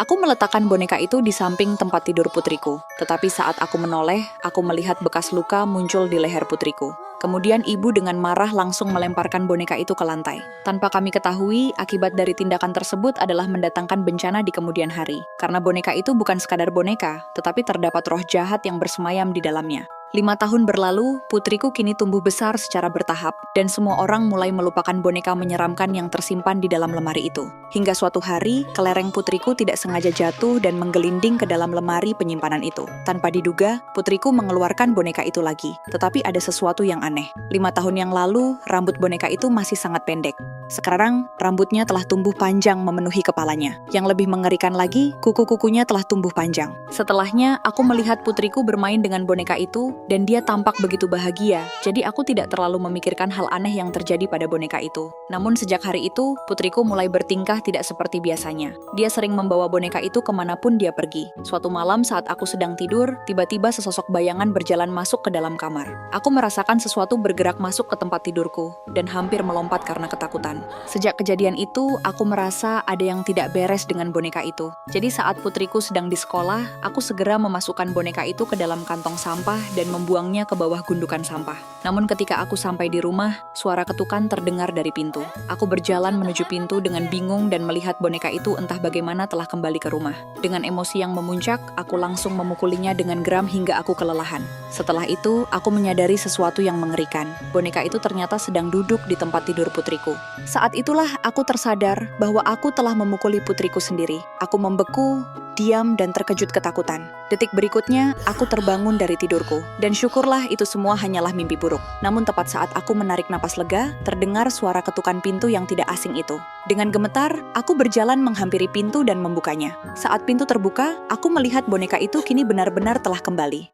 Aku meletakkan boneka itu di samping tempat tidur putriku. Tetapi saat aku menoleh, aku melihat bekas luka muncul di leher putriku. Kemudian ibu dengan marah langsung melemparkan boneka itu ke lantai. Tanpa kami ketahui, akibat dari tindakan tersebut adalah mendatangkan bencana di kemudian hari. Karena boneka itu bukan sekadar boneka, tetapi terdapat roh jahat yang bersemayam di dalamnya. 5 tahun berlalu, putriku kini tumbuh besar secara bertahap, dan semua orang mulai melupakan boneka menyeramkan yang tersimpan di dalam lemari itu. Hingga suatu hari, kelereng putriku tidak sengaja jatuh dan menggelinding ke dalam lemari penyimpanan itu. Tanpa diduga, putriku mengeluarkan boneka itu lagi. Tetapi ada sesuatu yang aneh. 5 tahun yang lalu, rambut boneka itu masih sangat pendek. Sekarang, rambutnya telah tumbuh panjang memenuhi kepalanya. Yang lebih mengerikan lagi, kuku-kukunya telah tumbuh panjang. Setelahnya, aku melihat putriku bermain dengan boneka itu, dan dia tampak begitu bahagia. Jadi aku tidak terlalu memikirkan hal aneh yang terjadi pada boneka itu. Namun sejak hari itu, putriku mulai bertingkah tidak seperti biasanya. Dia sering membawa boneka itu kemanapun dia pergi. Suatu malam saat aku sedang tidur, tiba-tiba sesosok bayangan berjalan masuk ke dalam kamar. Aku merasakan sesuatu bergerak masuk ke tempat tidurku, dan hampir melompat karena ketakutan. Sejak kejadian itu, aku merasa ada yang tidak beres dengan boneka itu. Jadi saat putriku sedang di sekolah, aku segera memasukkan boneka itu ke dalam kantong sampah dan membuangnya ke bawah gundukan sampah. Namun ketika aku sampai di rumah, suara ketukan terdengar dari pintu. Aku berjalan menuju pintu dengan bingung dan melihat boneka itu entah bagaimana telah kembali ke rumah. Dengan emosi yang memuncak, aku langsung memukulinya dengan geram hingga aku kelelahan. Setelah itu, aku menyadari sesuatu yang mengerikan. Boneka itu ternyata sedang duduk di tempat tidur putriku. Saat itulah aku tersadar bahwa aku telah memukuli putriku sendiri. Aku membeku, diam, dan terkejut ketakutan. Detik berikutnya, aku terbangun dari tidurku. Dan syukurlah itu semua hanyalah mimpi buruk. Namun tepat saat aku menarik napas lega, terdengar suara ketukan pintu yang tidak asing itu. Dengan gemetar, aku berjalan menghampiri pintu dan membukanya. Saat pintu terbuka, aku melihat boneka itu kini benar-benar telah kembali.